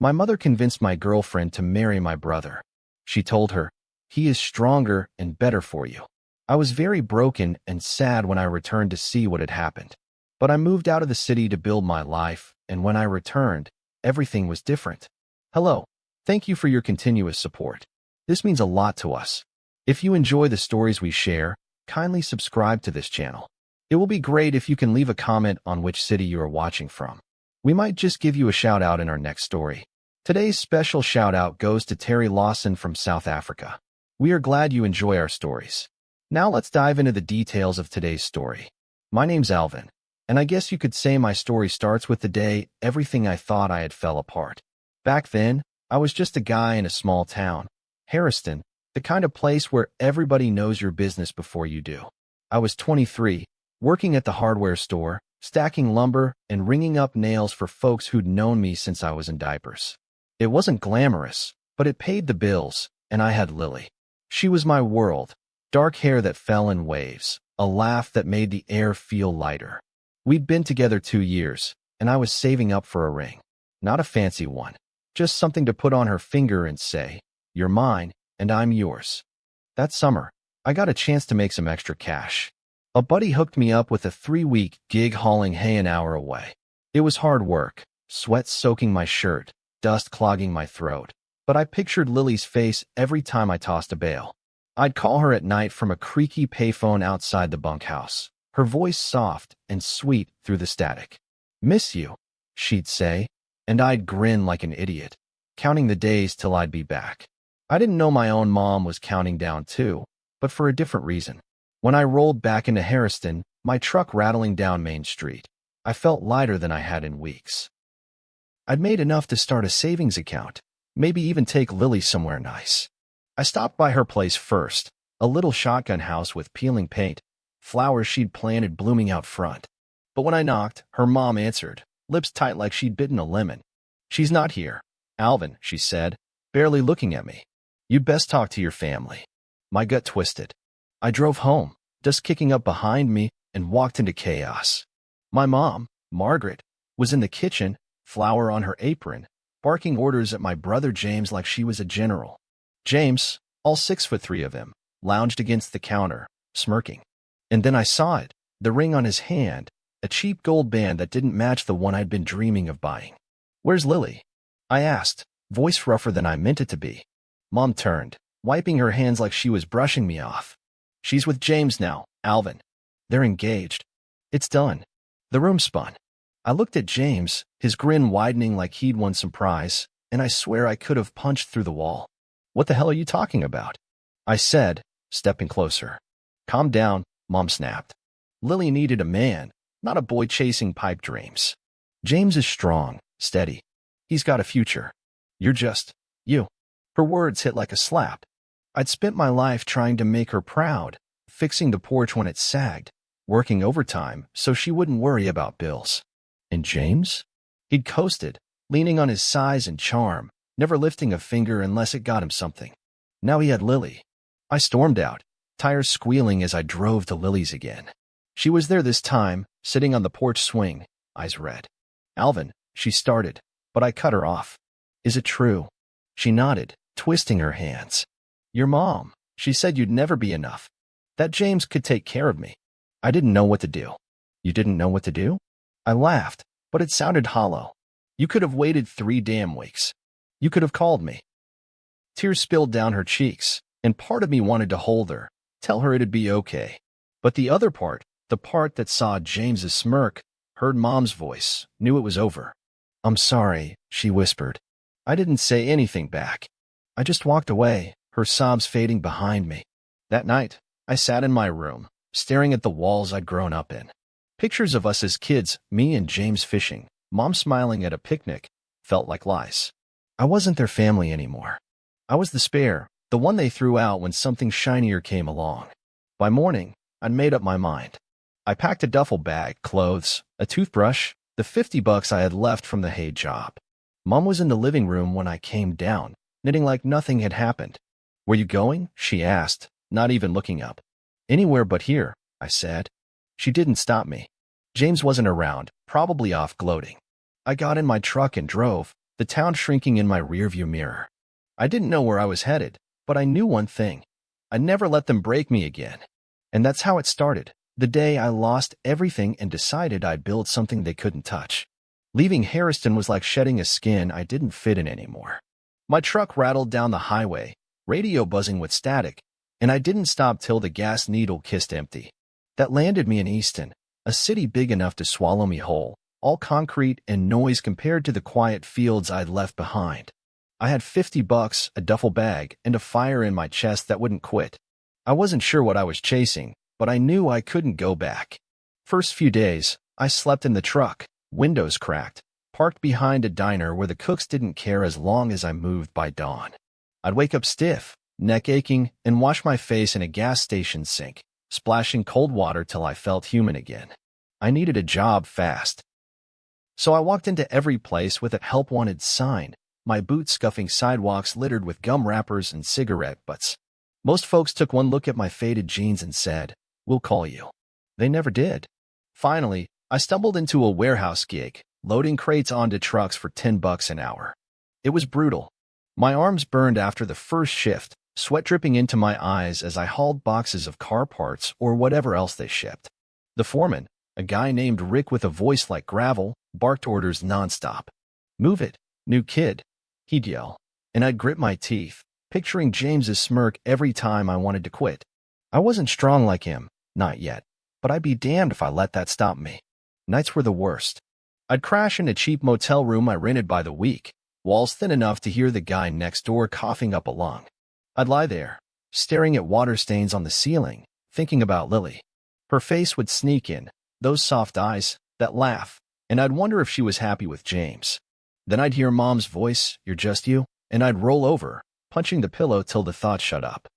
My mother convinced my girlfriend to marry my brother. She told her, "He is stronger and better for you." I was very broken and sad when I returned to see what had happened. But I moved out of the city to build my life, and when I returned, everything was different. Hello. Thank you for your continuous support. This means a lot to us. If you enjoy the stories we share, kindly subscribe to this channel. It will be great if you can leave a comment on which city you are watching from. We might just give you a shout out in our next story. Today's special shout out goes to Terry Lawson from South Africa. We are glad you enjoy our stories. Now let's dive into the details of today's story. My name's Alvin, and I guess you could say my story starts with the day everything I thought I had fell apart. Back then, I was just a guy in a small town, Harriston, the kind of place where everybody knows your business before you do. I was 23, working at the hardware store, stacking lumber and ringing up nails for folks who'd known me since I was in diapers. It wasn't glamorous, but it paid the bills, and I had Lily. She was my world, dark hair that fell in waves, a laugh that made the air feel lighter. We'd been together 2 years, and I was saving up for a ring. Not a fancy one, just something to put on her finger and say, "You're mine, and I'm yours." That summer, I got a chance to make some extra cash. A buddy hooked me up with a 3-week gig hauling hay an hour away. It was hard work, sweat soaking my shirt, dust clogging my throat, but I pictured Lily's face every time I tossed a bale. I'd call her at night from a creaky payphone outside the bunkhouse, her voice soft and sweet through the static. "Miss you," she'd say, and I'd grin like an idiot, counting the days till I'd be back. I didn't know my own mom was counting down too, but for a different reason. When I rolled back into Harriston, my truck rattling down Main Street, I felt lighter than I had in weeks. I'd made enough to start a savings account, maybe even take Lily somewhere nice. I stopped by her place first, a little shotgun house with peeling paint, flowers she'd planted blooming out front. But when I knocked, her mom answered, lips tight like she'd bitten a lemon. "She's not here, Alvin," she said, barely looking at me. "You'd best talk to your family." My gut twisted. I drove home, dust kicking up behind me, and walked into chaos. My mom, Margaret, was in the kitchen, flour on her apron, barking orders at my brother James like she was a general. James, all 6'3" of him, lounged against the counter, smirking. And then I saw it, the ring on his hand, a cheap gold band that didn't match the one I'd been dreaming of buying. "Where's Lily?" I asked, voice rougher than I meant it to be. Mom turned, wiping her hands like she was brushing me off. "She's with James now, Alvin. They're engaged. It's done." The room spun. I looked at James, his grin widening like he'd won some prize, and I swear I could have punched through the wall. "What the hell are you talking about?" I said, stepping closer. "Calm down," Mom snapped. "Lily needed a man, not a boy chasing pipe dreams. James is strong, steady. He's got a future. You're just, you." Her words hit like a slap. I'd spent my life trying to make her proud, fixing the porch when it sagged, working overtime so she wouldn't worry about bills. And James? He'd coasted, leaning on his size and charm, never lifting a finger unless it got him something. Now he had Lily. I stormed out, tires squealing as I drove to Lily's again. She was there this time, sitting on the porch swing, eyes red. "Alvin," she started, but I cut her off. "Is it true?" She nodded, twisting her hands. "Your mom, she said you'd never be enough. That James could take care of me." I didn't know what to do. "You didn't know what to do?" I laughed, but it sounded hollow. "You could have waited 3 damn weeks. You could have called me." Tears spilled down her cheeks, and part of me wanted to hold her, tell her it'd be okay. But the other part, the part that saw James's smirk, heard Mom's voice, knew it was over. "I'm sorry," she whispered. I didn't say anything back. I just walked away, her sobs fading behind me. That night, I sat in my room, staring at the walls I'd grown up in. Pictures of us as kids, me and James fishing, Mom smiling at a picnic, felt like lies. I wasn't their family anymore. I was the spare, the one they threw out when something shinier came along. By morning, I'd made up my mind. I packed a duffel bag, clothes, a toothbrush, the $50 I had left from the hay job. Mom was in the living room when I came down, knitting like nothing had happened. "Where you going?" she asked, not even looking up. "Anywhere but here," I said. She didn't stop me. James wasn't around, probably off gloating. I got in my truck and drove, the town shrinking in my rearview mirror. I didn't know where I was headed, but I knew one thing. I'd never let them break me again. And that's how it started, the day I lost everything and decided I'd build something they couldn't touch. Leaving Harriston was like shedding a skin I didn't fit in anymore. My truck rattled down the highway, radio buzzing with static, and I didn't stop till the gas needle kissed empty. That landed me in Easton, a city big enough to swallow me whole, all concrete and noise compared to the quiet fields I'd left behind. I had $50, a duffel bag, and a fire in my chest that wouldn't quit. I wasn't sure what I was chasing, but I knew I couldn't go back. First few days, I slept in the truck, windows cracked, parked behind a diner where the cooks didn't care as long as I moved by dawn. I'd wake up stiff, neck aching, and wash my face in a gas station sink, splashing cold water till I felt human again. I needed a job fast. So I walked into every place with a help wanted sign, my boots scuffing sidewalks littered with gum wrappers and cigarette butts. Most folks took one look at my faded jeans and said, "We'll call you." They never did. Finally, I stumbled into a warehouse gig, loading crates onto trucks for $10 an hour. It was brutal. My arms burned after the first shift, sweat dripping into my eyes as I hauled boxes of car parts or whatever else they shipped. The foreman, a guy named Rick with a voice like gravel, barked orders nonstop. "Move it, new kid," he'd yell, and I'd grit my teeth, picturing James's smirk every time I wanted to quit. I wasn't strong like him, not yet, but I'd be damned if I let that stop me. Nights were the worst. I'd crash in a cheap motel room I rented by the week, walls thin enough to hear the guy next door coughing up a lung. I'd lie there, staring at water stains on the ceiling, thinking about Lily. Her face would sneak in, those soft eyes, that laugh, and I'd wonder if she was happy with James. Then I'd hear Mom's voice, "You're just you," and I'd roll over, punching the pillow till the thought shut up.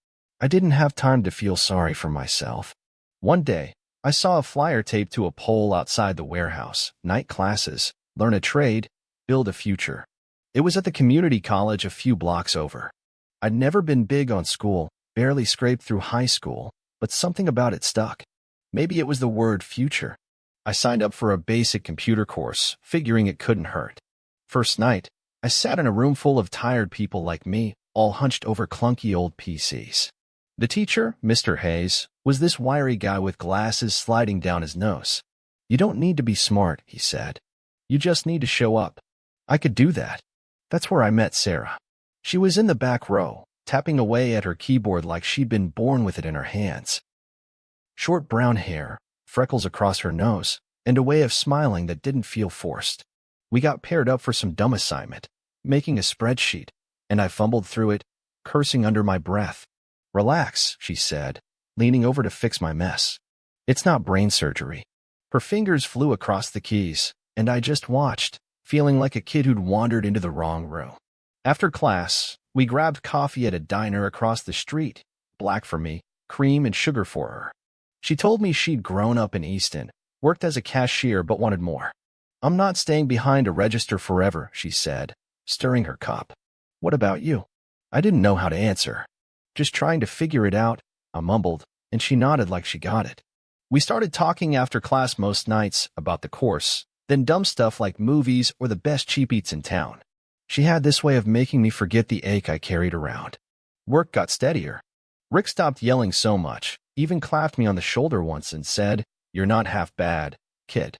I didn't have time to feel sorry for myself. One day, I saw a flyer taped to a pole outside the warehouse, night classes, learn a trade, build a future. It was at the community college a few blocks over. I'd never been big on school, barely scraped through high school, but something about it stuck. Maybe it was the word future. I signed up for a basic computer course, figuring it couldn't hurt. First night, I sat in a room full of tired people like me, all hunched over clunky old PCs. The teacher, Mr. Hayes, was this wiry guy with glasses sliding down his nose. "You don't need to be smart," he said. "You just need to show up." I could do that. That's where I met Sarah. She was in the back row, tapping away at her keyboard like she'd been born with it in her hands. Short brown hair, freckles across her nose, and a way of smiling that didn't feel forced. We got paired up for some dumb assignment, making a spreadsheet, and I fumbled through it, cursing under my breath. "Relax," she said, leaning over to fix my mess. "It's not brain surgery." Her fingers flew across the keys, and I just watched, feeling like a kid who'd wandered into the wrong room. After class, we grabbed coffee at a diner across the street, black for me, cream and sugar for her. She told me she'd grown up in Easton, worked as a cashier but wanted more. "I'm not staying behind a register forever," she said, stirring her cup. "What about you?" I didn't know how to answer. "Just trying to figure it out," I mumbled, and she nodded like she got it. We started talking after class most nights about the course, then dumb stuff like movies or the best cheap eats in town. She had this way of making me forget the ache I carried around. Work got steadier. Rick stopped yelling so much, even clapped me on the shoulder once and said, "You're not half bad, kid."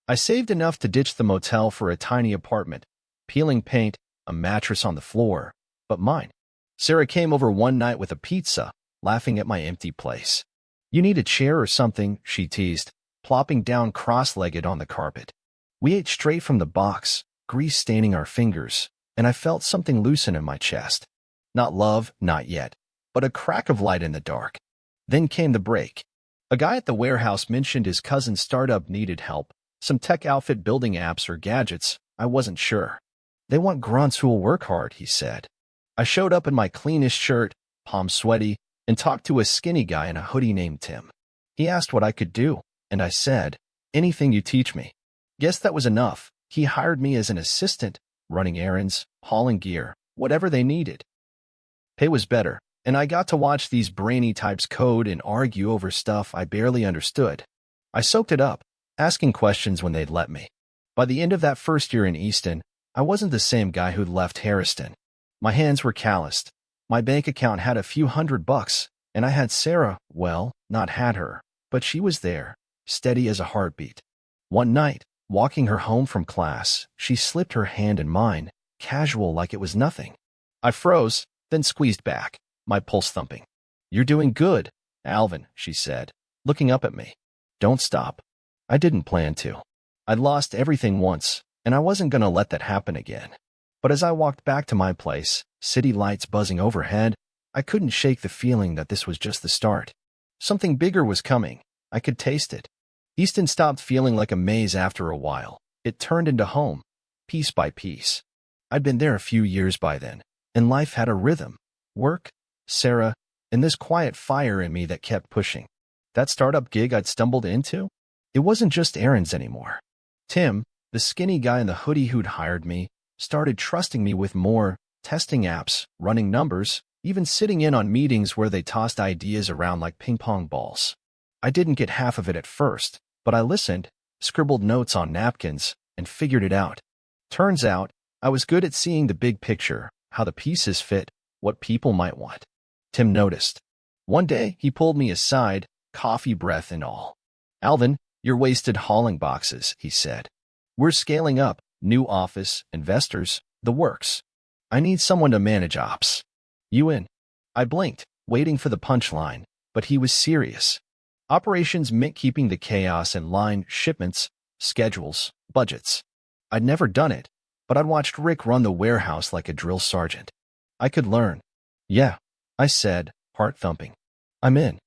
I saved enough to ditch the motel for a tiny apartment, peeling paint, a mattress on the floor, but mine. Sarah came over one night with a pizza, laughing at my empty place. "You need a chair or something," she teased, plopping down cross-legged on the carpet. We ate straight from the box, grease staining our fingers, and I felt something loosen in my chest. Not love, not yet, but a crack of light in the dark. Then came the break. A guy at the warehouse mentioned his cousin's startup needed help, some tech outfit building apps or gadgets, I wasn't sure. "They want grunts who'll work hard," he said. I showed up in my cleanest shirt, palms sweaty, and talked to a skinny guy in a hoodie named Tim. He asked what I could do, and I said, "Anything you teach me." Guess that was enough. He hired me as an assistant, running errands, hauling gear, whatever they needed. Pay was better, and I got to watch these brainy types code and argue over stuff I barely understood. I soaked it up, asking questions when they'd let me. By the end of that first year in Easton, I wasn't the same guy who'd left Harrison. My hands were calloused. My bank account had a few $100, and I had Sarah, well, not had her, but she was there, steady as a heartbeat. One night, walking her home from class, she slipped her hand in mine, casual like it was nothing. I froze, then squeezed back, my pulse thumping. "You're doing good, Alvin," she said, looking up at me. "Don't stop." I didn't plan to. I'd lost everything once, and I wasn't going to let that happen again. But as I walked back to my place, city lights buzzing overhead, I couldn't shake the feeling that this was just the start. Something bigger was coming. I could taste it. Easton stopped feeling like a maze after a while. It turned into home, piece by piece. I'd been there a few years by then, and life had a rhythm. Work, Sarah, and this quiet fire in me that kept pushing. That startup gig I'd stumbled into? It wasn't just errands anymore. Tim, the skinny guy in the hoodie who'd hired me, started trusting me with more, testing apps, running numbers, even sitting in on meetings where they tossed ideas around like ping-pong balls. I didn't get half of it at first, but I listened, scribbled notes on napkins, and figured it out. Turns out, I was good at seeing the big picture, how the pieces fit, what people might want. Tim noticed. One day, he pulled me aside, coffee breath and all. "Alvin, you're wasted hauling boxes," he said. "We're scaling up, new office, investors, the works. I need someone to manage ops. You in?" I blinked, waiting for the punchline, but he was serious. Operations meant keeping the chaos in line, shipments, schedules, budgets. I'd never done it, but I'd watched Rick run the warehouse like a drill sergeant. I could learn. "Yeah," I said, heart thumping. "I'm in."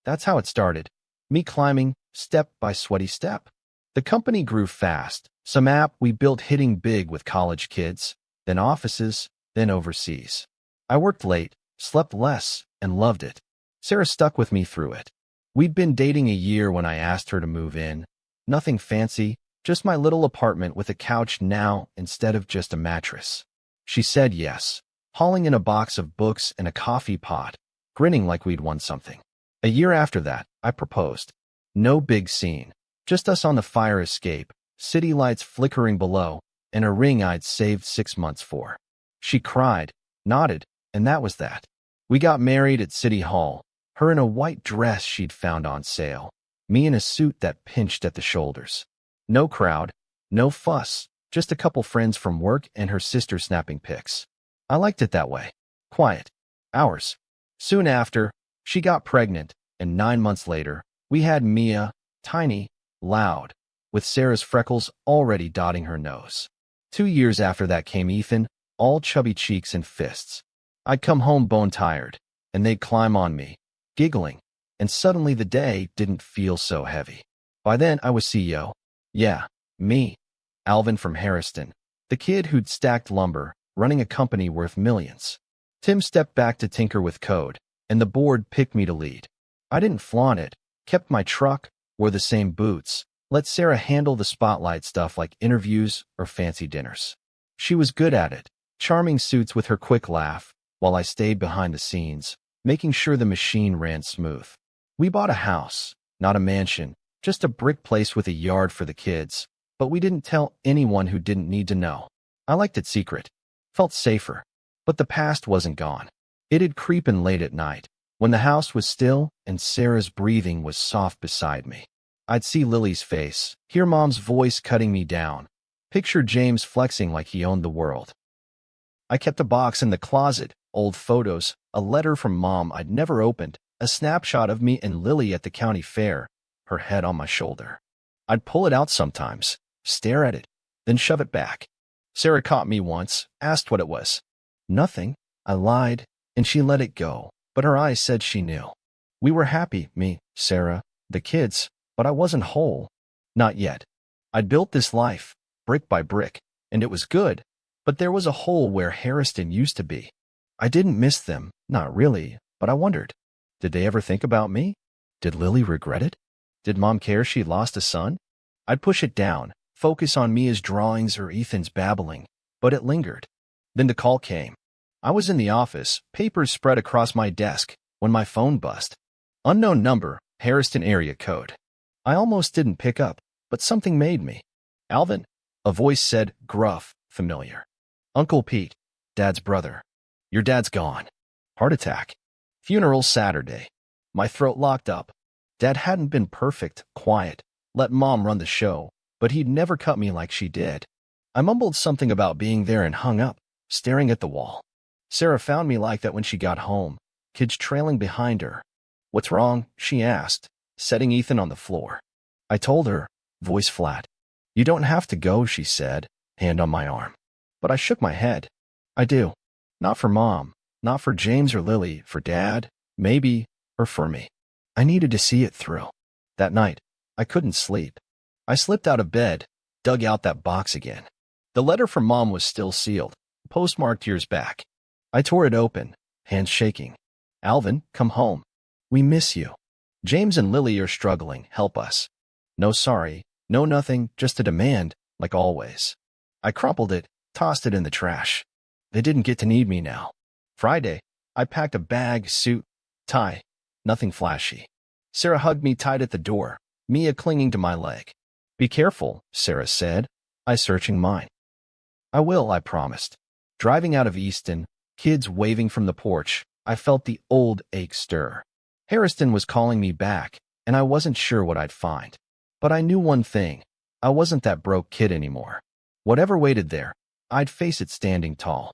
That's how it started. Me climbing, step by sweaty step. The company grew fast. Some app we built hitting big with college kids, then offices, then overseas. I worked late, slept less, and loved it. Sarah stuck with me through it. We'd been dating a year when I asked her to move in. Nothing fancy, just my little apartment with a couch now instead of just a mattress. She said yes, hauling in a box of books and a coffee pot, grinning like we'd won something. A year after that, I proposed. No big scene, just us on the fire escape, city lights flickering below, and a ring I'd saved 6 months for. She cried, nodded, and that was that. We got married at City Hall, her in a white dress she'd found on sale, me in a suit that pinched at the shoulders. No crowd, no fuss, just a couple friends from work and her sister snapping pics. I liked it that way. Quiet. Ours. Soon after, she got pregnant, and 9 months later, we had Mia, tiny, loud, with Sarah's freckles already dotting her nose. 2 years after that came Ethan, all chubby cheeks and fists. I'd come home bone-tired, and they'd climb on me, giggling, and suddenly the day didn't feel so heavy. By then, I was CEO. Yeah, me, Alvin from Harrison, the kid who'd stacked lumber, running a company worth millions. Tim stepped back to tinker with code, and the board picked me to lead. I didn't flaunt it, kept my truck, wore the same boots, let Sarah handle the spotlight stuff like interviews or fancy dinners. She was good at it, charming suits with her quick laugh, while I stayed behind the scenes, making sure the machine ran smooth. We bought a house, not a mansion, just a brick place with a yard for the kids, but we didn't tell anyone who didn't need to know. I liked it secret. Felt safer. But the past wasn't gone. It'd creep in late at night, when the house was still and Sarah's breathing was soft beside me. I'd see Lily's face, hear Mom's voice cutting me down, picture James flexing like he owned the world. I kept a box in the closet, old photos, a letter from Mom I'd never opened, a snapshot of me and Lily at the county fair, her head on my shoulder. I'd pull it out sometimes, stare at it, then shove it back. Sarah caught me once, asked what it was. Nothing, I lied, and she let it go, but her eyes said she knew. We were happy, me, Sarah, the kids, but I wasn't whole. Not yet. I'd built this life, brick by brick, and it was good, but there was a hole where Harrison used to be. I didn't miss them, not really, but I wondered. Did they ever think about me? Did Lily regret it? Did Mom care she'd lost a son? I'd push it down, focus on Mia's drawings or Ethan's babbling, but it lingered. Then the call came. I was in the office, papers spread across my desk, when my phone buzzed. Unknown number, Harrison area code. I almost didn't pick up, but something made me. "Alvin," a voice said, gruff, familiar. Uncle Pete, Dad's brother. Your dad's gone. Heart attack. Funeral Saturday. My throat locked up. Dad hadn't been perfect, quiet, let Mom run the show, but he'd never cut me like she did. I mumbled something about being there and hung up, staring at the wall. Sarah found me like that when she got home, kids trailing behind her. What's wrong? She asked, setting Ethan on the floor. I told her, voice flat. You don't have to go, she said, hand on my arm. But I shook my head. I do. Not for Mom, not for James or Lily, for Dad, maybe, or for me. I needed to see it through. That night, I couldn't sleep. I slipped out of bed, dug out that box again. The letter from Mom was still sealed, postmarked years back. I tore it open, hands shaking. Alvin, come home. We miss you. James and Lily are struggling, help us. No sorry, no nothing, just a demand, like always. I crumpled it, tossed it in the trash. They didn't get to need me now. Friday, I packed a bag, suit, tie, nothing flashy. Sarah hugged me tight at the door, Mia clinging to my leg. Be careful, Sarah said, I searching mine. I will, I promised. Driving out of Easton, kids waving from the porch, I felt the old ache stir. Harrison was calling me back, and I wasn't sure what I'd find. But I knew one thing, I wasn't that broke kid anymore. Whatever waited there, I'd face it standing tall.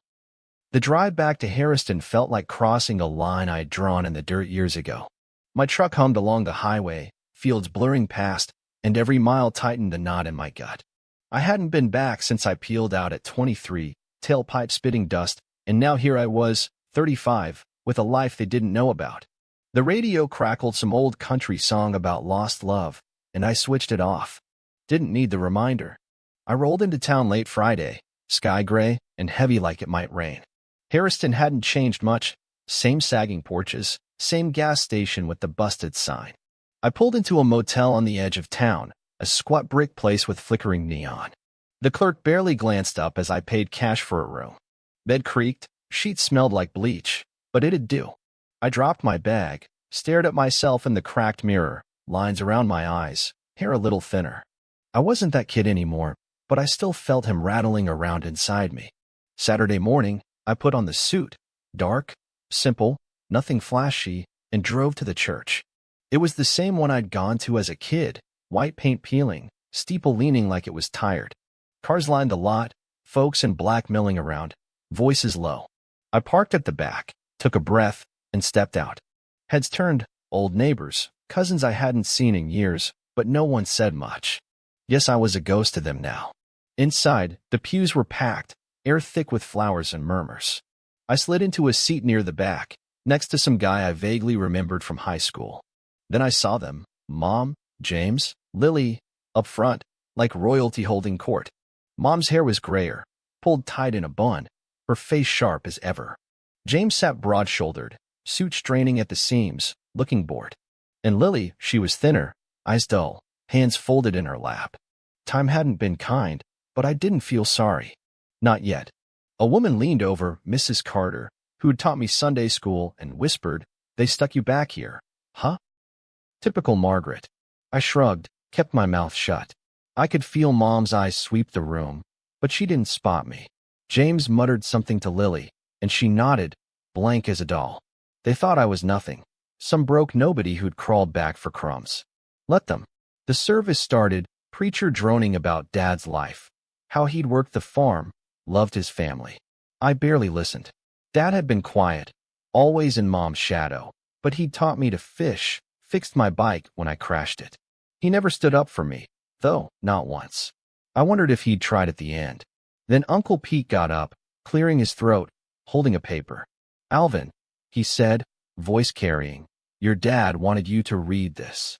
The drive back to Harrison felt like crossing a line I'd drawn in the dirt years ago. My truck hummed along the highway, fields blurring past, and every mile tightened the knot in my gut. I hadn't been back since I peeled out at 23, tailpipe spitting dust, and now here I was, 35, with a life they didn't know about. The radio crackled some old country song about lost love, and I switched it off. Didn't need the reminder. I rolled into town late Friday, sky gray and heavy like it might rain. Harrison hadn't changed much, same sagging porches, same gas station with the busted sign. I pulled into a motel on the edge of town, a squat brick place with flickering neon. The clerk barely glanced up as I paid cash for a room. Bed creaked, sheets smelled like bleach, but it'd do. I dropped my bag, stared at myself in the cracked mirror, lines around my eyes, hair a little thinner. I wasn't that kid anymore, but I still felt him rattling around inside me. Saturday morning, I put on the suit, dark, simple, nothing flashy, and drove to the church. It was the same one I'd gone to as a kid, white paint peeling, steeple leaning like it was tired. Cars lined the lot, folks in black milling around, voices low. I parked at the back, took a breath, and stepped out. Heads turned, old neighbors, cousins I hadn't seen in years, but no one said much. Yes, I was a ghost to them now. Inside, the pews were packed, air thick with flowers and murmurs. I slid into a seat near the back, next to some guy I vaguely remembered from high school. Then I saw them, Mom, James, Lily, up front, like royalty holding court. Mom's hair was grayer, pulled tight in a bun, her face sharp as ever. James sat broad-shouldered, suit straining at the seams, looking bored. And Lily, she was thinner, eyes dull, hands folded in her lap. Time hadn't been kind, but I didn't feel sorry. Not yet. A woman leaned over, Mrs. Carter, who'd taught me Sunday school, and whispered, "They stuck you back here, huh?" Typical Margaret. I shrugged, kept my mouth shut. I could feel Mom's eyes sweep the room, but she didn't spot me. James muttered something to Lily, and she nodded, blank as a doll. They thought I was nothing, some broke nobody who'd crawled back for crumbs. Let them. The service started, preacher droning about Dad's life, how he'd worked the farm, loved his family. I barely listened. Dad had been quiet, always in Mom's shadow, but he'd taught me to fish, fixed my bike when I crashed it. He never stood up for me, though, not once. I wondered if he'd tried at the end. Then Uncle Pete got up, clearing his throat, holding a paper. "Alvin," he said, voice carrying, "your dad wanted you to read this."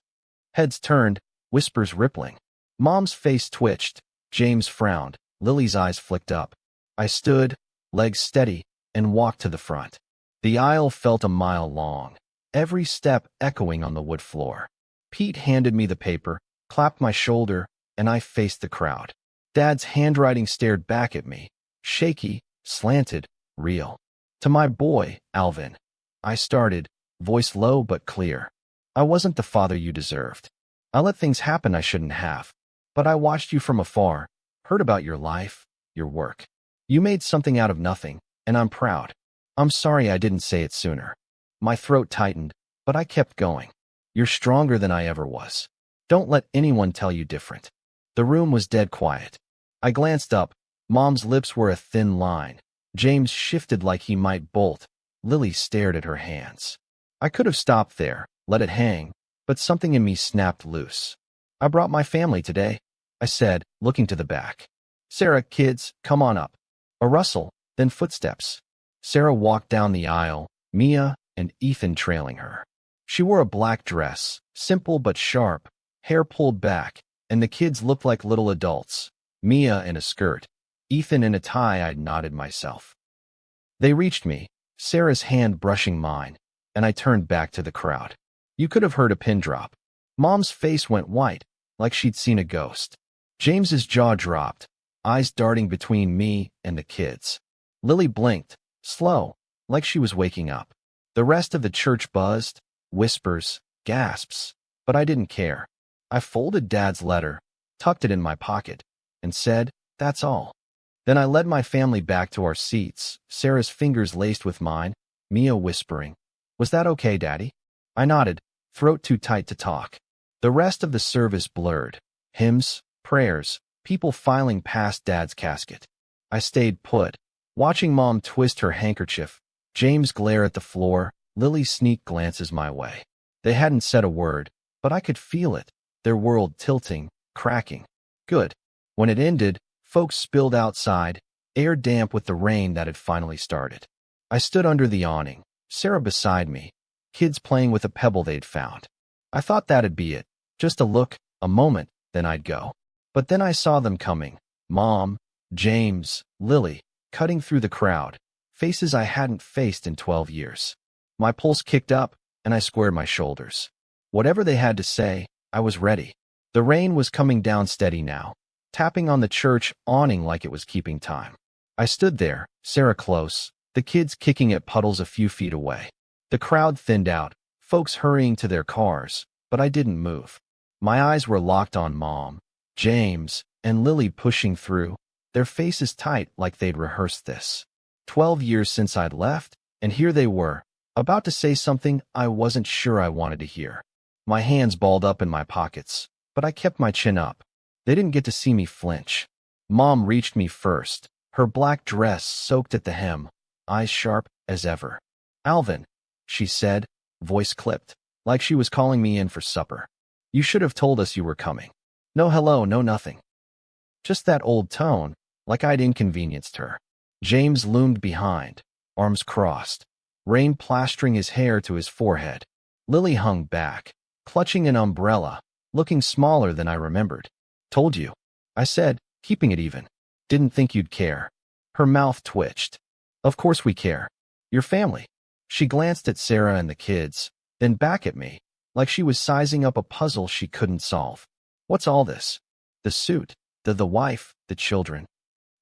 Heads turned, whispers rippling. Mom's face twitched, James frowned, Lily's eyes flicked up. I stood, legs steady, and walked to the front. The aisle felt a mile long, every step echoing on the wood floor. Pete handed me the paper, clapped my shoulder, and I faced the crowd. Dad's handwriting stared back at me, shaky, slanted, real. "To my boy, Alvin," I started, voice low but clear. "I wasn't the father you deserved. I let things happen I shouldn't have. But I watched you from afar, heard about your life, your work. You made something out of nothing, and I'm proud. I'm sorry I didn't say it sooner. My throat tightened, but I kept going. You're stronger than I ever was. Don't let anyone tell you different. The room was dead quiet. I glanced up. Mom's lips were a thin line. James shifted like he might bolt. Lily stared at her hands. I could have stopped there, let it hang, but something in me snapped loose. I brought my family today, I said, looking to the back. Sarah, kids, come on up. A rustle, then footsteps. Sarah walked down the aisle, Mia and Ethan trailing her. She wore a black dress, simple but sharp, hair pulled back, and the kids looked like little adults. Mia in a skirt, Ethan in a tie. I nodded myself. They reached me, Sarah's hand brushing mine, and I turned back to the crowd. You could have heard a pin drop. Mom's face went white, like she'd seen a ghost. James's jaw dropped, eyes darting between me and the kids. Lily blinked, slow, like she was waking up. The rest of the church buzzed, whispers, gasps, but I didn't care. I folded Dad's letter, tucked it in my pocket, and said, "That's all." Then I led my family back to our seats, Sarah's fingers laced with mine, Mia whispering, "Was that okay, Daddy?" I nodded, throat too tight to talk. The rest of the service blurred. Hymns, prayers, people filing past Dad's casket. I stayed put, watching Mom twist her handkerchief, James glare at the floor, Lily sneak glances my way. They hadn't said a word, but I could feel it, their world tilting, cracking. Good. When it ended, folks spilled outside, air damp with the rain that had finally started. I stood under the awning, Sarah beside me, kids playing with a pebble they'd found. I thought that'd be it, just a look, a moment, then I'd go. But then I saw them coming, Mom, James, Lily, cutting through the crowd, faces I hadn't faced in 12 years. My pulse kicked up, and I squared my shoulders. Whatever they had to say, I was ready. The rain was coming down steady now, tapping on the church awning like it was keeping time. I stood there, Sarah close, the kids kicking at puddles a few feet away. The crowd thinned out, folks hurrying to their cars, but I didn't move. My eyes were locked on Mom, James, and Lily pushing through, their faces tight like they'd rehearsed this. 12 years since I'd left, and here they were, about to say something I wasn't sure I wanted to hear. My hands balled up in my pockets, but I kept my chin up. They didn't get to see me flinch. Mom reached me first, her black dress soaked at the hem, eyes sharp as ever. "Alvin," she said, voice clipped, like she was calling me in for supper. "You should have told us you were coming." No hello, no nothing. Just that old tone, like I'd inconvenienced her. James loomed behind, arms crossed, rain plastering his hair to his forehead. Lily hung back, clutching an umbrella, looking smaller than I remembered. "Told you," I said, keeping it even. "Didn't think you'd care." Her mouth twitched. "Of course we care. Your family." She glanced at Sarah and the kids, then back at me, like she was sizing up a puzzle she couldn't solve. "What's all this? The suit, the wife, the children?"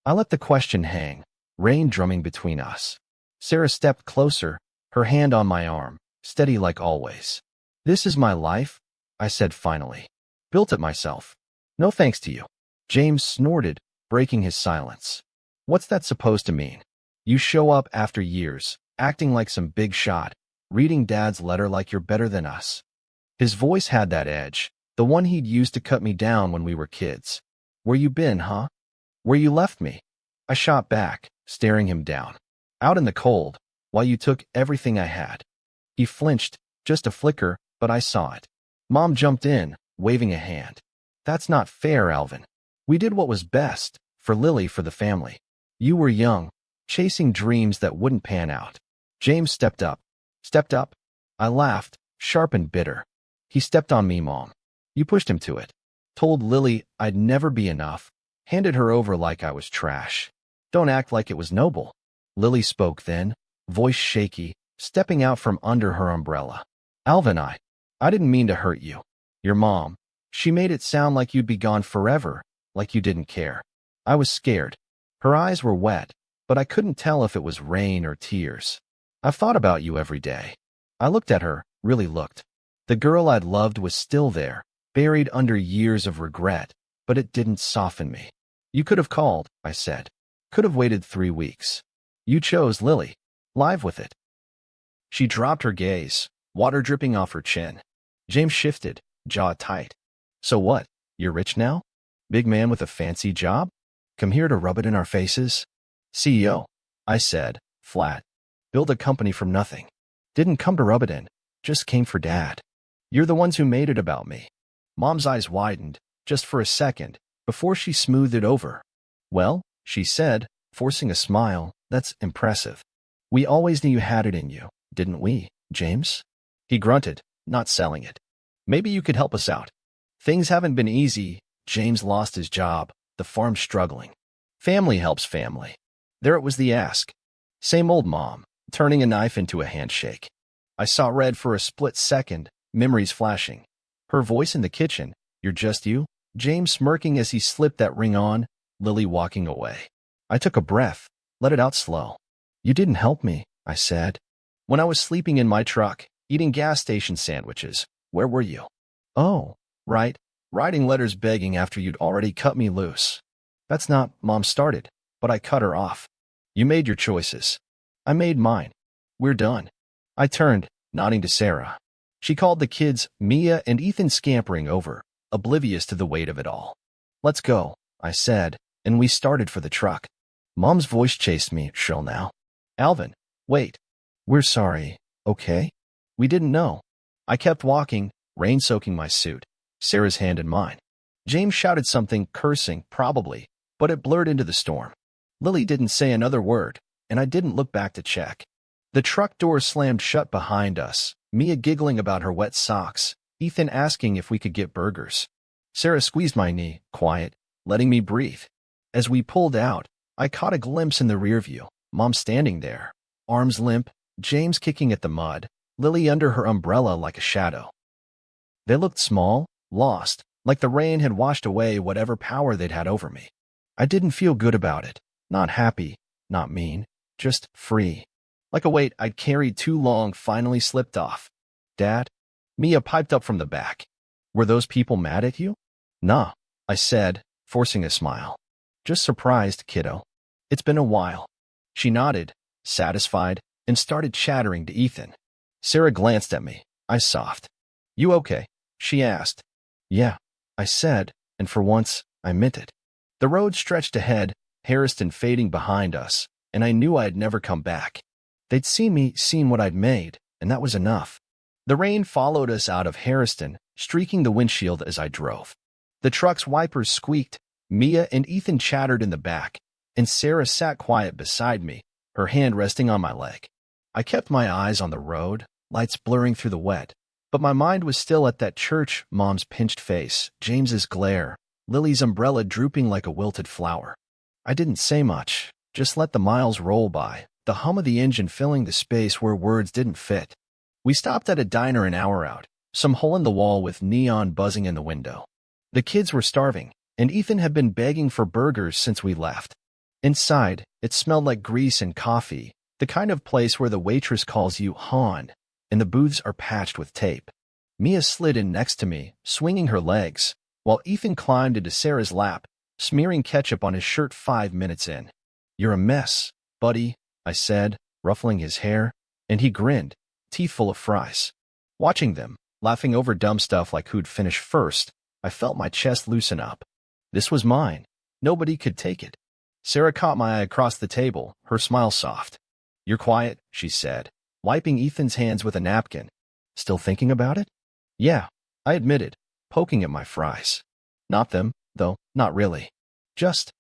I let the question hang, rain drumming between us. Sarah stepped closer, her hand on my arm, steady like always. "This is my life," I said finally. "Built it myself. No thanks to you." James snorted, breaking his silence. "What's that supposed to mean? You show up after years, acting like some big shot, reading Dad's letter like you're better than us." His voice had that edge, the one he'd used to cut me down when we were kids. "Where you been, huh? Where you left me?" I shot back, staring him down. "Out in the cold, while you took everything I had." He flinched, just a flicker, but I saw it. Mom jumped in, waving a hand. "That's not fair, Alvin. We did what was best, for Lily, for the family. You were young, chasing dreams that wouldn't pan out." James stepped up. "Stepped up?" I laughed, sharp and bitter. "He stepped on me, Mom. You pushed him to it. Told Lily I'd never be enough, handed her over like I was trash. Don't act like it was noble." Lily spoke then, voice shaky, stepping out from under her umbrella. "Alvin, I didn't mean to hurt you. Your mom, she made it sound like you'd be gone forever, like you didn't care." I was scared. Her eyes were wet, but I couldn't tell if it was rain or tears. "I've thought about you every day." I looked at her, really looked. The girl I'd loved was still there, buried under years of regret, but it didn't soften me. "You could have called," I said. Could have waited 3 weeks. You chose Lily. Live with it. She dropped her gaze, water dripping off her chin. James shifted, jaw tight. So what? You're rich now? Big man with a fancy job? Come here to rub it in our faces? CEO, I said, flat. Build a company from nothing. Didn't come to rub it in, just came for Dad. You're the ones who made it about me. Mom's eyes widened, just for a second, before she smoothed it over. Well, she said, forcing a smile, that's impressive. We always knew you had it in you, didn't we, James? He grunted, not selling it. Maybe you could help us out. Things haven't been easy. James lost his job, the farm's struggling. Family helps family. There it was the ask. Same old mom, turning a knife into a handshake. I saw red for a split second, memories flashing. Her voice in the kitchen, you're just you? James smirking as he slipped that ring on, Lily walking away. I took a breath, let it out slow. You didn't help me, I said. When I was sleeping in my truck, eating gas station sandwiches, where were you? Oh, right, writing letters begging after you'd already cut me loose. That's not, Mom started, but I cut her off. You made your choices. I made mine. We're done. I turned, nodding to Sarah. She called the kids, Mia and Ethan scampering over, oblivious to the weight of it all. Let's go, I said, and we started for the truck. Mom's voice chased me, shrill now. Alvin, wait. We're sorry, okay? We didn't know. I kept walking, rain soaking my suit, Sarah's hand in mine. James shouted something, cursing, probably, but it blurred into the storm. Lily didn't say another word, and I didn't look back to check. The truck door slammed shut behind us, Mia giggling about her wet socks, Ethan asking if we could get burgers. Sarah squeezed my knee, quiet, letting me breathe. As we pulled out, I caught a glimpse in the rear view, Mom standing there, arms limp, James kicking at the mud, Lily under her umbrella like a shadow. They looked small, lost, like the rain had washed away whatever power they'd had over me. I didn't feel good about it, not happy, not mean, just free. Like a weight I'd carried too long finally slipped off. Dad? Mia piped up from the back. Were those people mad at you? Nah, I said, forcing a smile. Just surprised, kiddo. It's been a while. She nodded, satisfied, and started chattering to Ethan. Sarah glanced at me, eyes soft. You okay? She asked. Yeah, I said, and for once, I meant it. The road stretched ahead, Harrison fading behind us, and I knew I'd never come back. They'd seen what I'd made, and that was enough. The rain followed us out of Harrison, streaking the windshield as I drove. The truck's wipers squeaked, Mia and Ethan chattered in the back, and Sarah sat quiet beside me, her hand resting on my leg. I kept my eyes on the road, lights blurring through the wet, but my mind was still at that church, Mom's pinched face, James's glare, Lily's umbrella drooping like a wilted flower. I didn't say much, just let the miles roll by, the hum of the engine filling the space where words didn't fit. We stopped at a diner an hour out, some hole in the wall with neon buzzing in the window. The kids were starving, and Ethan had been begging for burgers since we left. Inside, it smelled like grease and coffee, the kind of place where the waitress calls you hon, and the booths are patched with tape. Mia slid in next to me, swinging her legs, while Ethan climbed into Sarah's lap, smearing ketchup on his shirt 5 minutes in. You're a mess, buddy, I said, ruffling his hair, and he grinned, teeth full of fries. Watching them, laughing over dumb stuff like who'd finish first, I felt my chest loosen up. This was mine. Nobody could take it. Sarah caught my eye across the table, her smile soft. You're quiet, she said, wiping Ethan's hands with a napkin. Still thinking about it? Yeah, I admitted, poking at my fries. Not them, though, not really. Just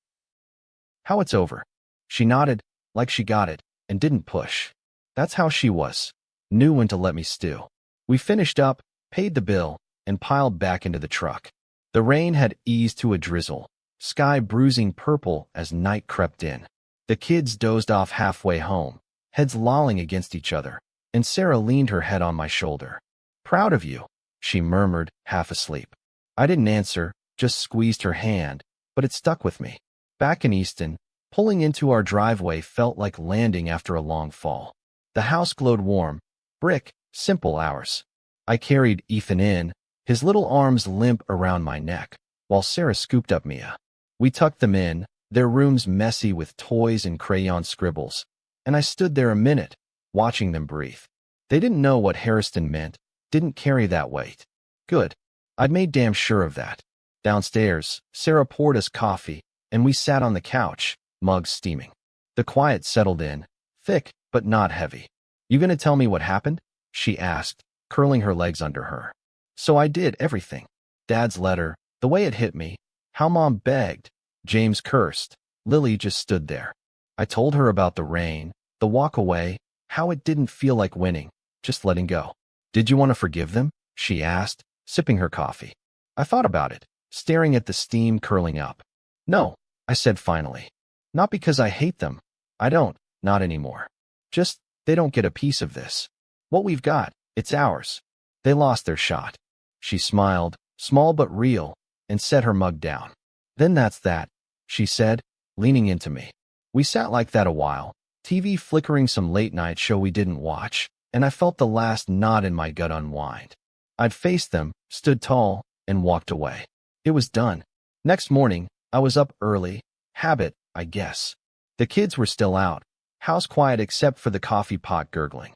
how it's over. She nodded, like she got it, and didn't push. That's how she was. Knew when to let me stew. We finished up, paid the bill, and piled back into the truck. The rain had eased to a drizzle, sky bruising purple as night crept in. The kids dozed off halfway home, heads lolling against each other, and Sarah leaned her head on my shoulder. Proud of you, she murmured, half asleep. I didn't answer, just squeezed her hand, but it stuck with me. Back in Easton, pulling into our driveway felt like landing after a long fall. The house glowed warm, brick, simple ours. I carried Ethan in, his little arms limp around my neck, while Sarah scooped up Mia. We tucked them in, their rooms messy with toys and crayon scribbles, and I stood there a minute, watching them breathe. They didn't know what Harrison meant, didn't carry that weight. Good. I'd made damn sure of that. Downstairs, Sarah poured us coffee, and we sat on the couch, mugs steaming. The quiet settled in, thick but not heavy. "You gonna tell me what happened?" she asked, curling her legs under her. So I did everything. Dad's letter, the way it hit me, how Mom begged, James cursed, Lily just stood there. I told her about the rain, the walk away, how it didn't feel like winning, just letting go. "Did you want to forgive them?" she asked, sipping her coffee. I thought about it, staring at the steam curling up. "No," I said finally. "Not because I hate them. I don't, not anymore. Just, they don't get a piece of this. What we've got, it's ours. They lost their shot." She smiled, small but real, and set her mug down. "Then that's that," she said, leaning into me. We sat like that a while, TV flickering some late-night show we didn't watch, and I felt the last knot in my gut unwind. I'd faced them, stood tall, and walked away. It was done. Next morning, I was up early. Habit, I guess. The kids were still out, house quiet except for the coffee pot gurgling.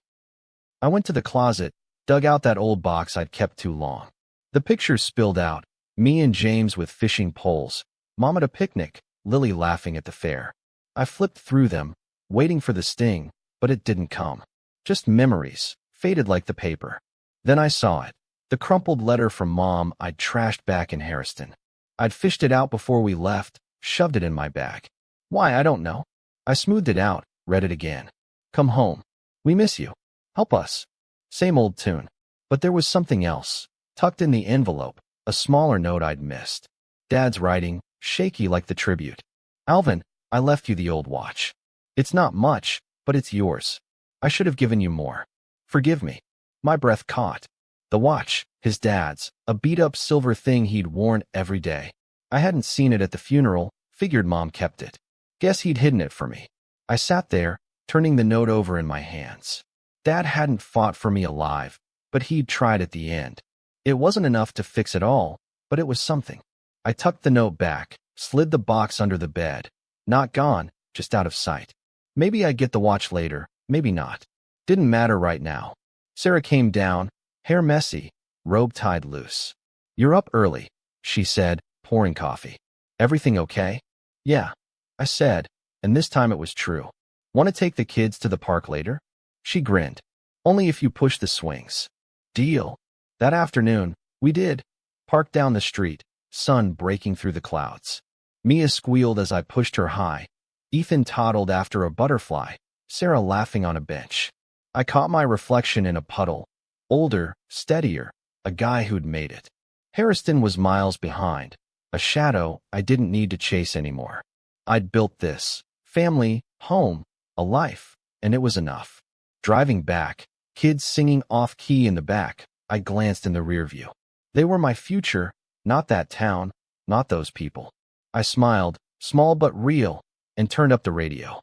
I went to the closet, dug out that old box I'd kept too long. The pictures spilled out, me and James with fishing poles, Mom at a picnic, Lily laughing at the fair. I flipped through them, waiting for the sting, but it didn't come. Just memories, faded like the paper. Then I saw it. The crumpled letter from Mom I'd trashed back in Harrison. I'd fished it out before we left, shoved it in my bag. Why, I don't know. I smoothed it out, read it again. "Come home. We miss you. Help us." Same old tune. But there was something else, tucked in the envelope, a smaller note I'd missed. Dad's writing, shaky like the tribute. "Alvin, I left you the old watch. It's not much, but it's yours. I should have given you more. Forgive me." My breath caught. The watch, his dad's, a beat-up silver thing he'd worn every day. I hadn't seen it at the funeral, figured Mom kept it. Guess he'd hidden it for me. I sat there, turning the note over in my hands. Dad hadn't fought for me alive, but he'd tried at the end. It wasn't enough to fix it all, but it was something. I tucked the note back, slid the box under the bed. Not gone, just out of sight. Maybe I'd get the watch later, maybe not. Didn't matter right now. Sarah came down, hair messy, robe tied loose. "You're up early," she said, pouring coffee. "Everything okay?" "Yeah," I said, and this time it was true. "Want to take the kids to the park later?" She grinned. "Only if you push the swings." Deal. That afternoon, we did. Parked down the street, sun breaking through the clouds. Mia squealed as I pushed her high. Ethan toddled after a butterfly, Sarah laughing on a bench. I caught my reflection in a puddle. Older, steadier, a guy who'd made it. Harrison was miles behind, a shadow I didn't need to chase anymore. I'd built this family, home, a life, and it was enough. Driving back, kids singing off-key in the back, I glanced in the rearview. They were my future, not that town, not those people. I smiled, small but real, and turned up the radio.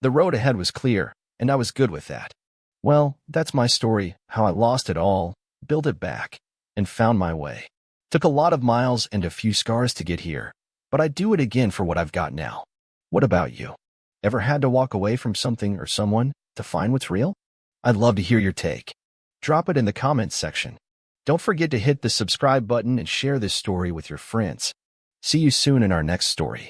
The road ahead was clear, and I was good with that. Well, that's my story, how I lost it all, built it back, and found my way. Took a lot of miles and a few scars to get here, but I'd do it again for what I've got now. What about you? Ever had to walk away from something or someone to find what's real? I'd love to hear your take. Drop it in the comments section. Don't forget to hit the subscribe button and share this story with your friends. See you soon in our next story.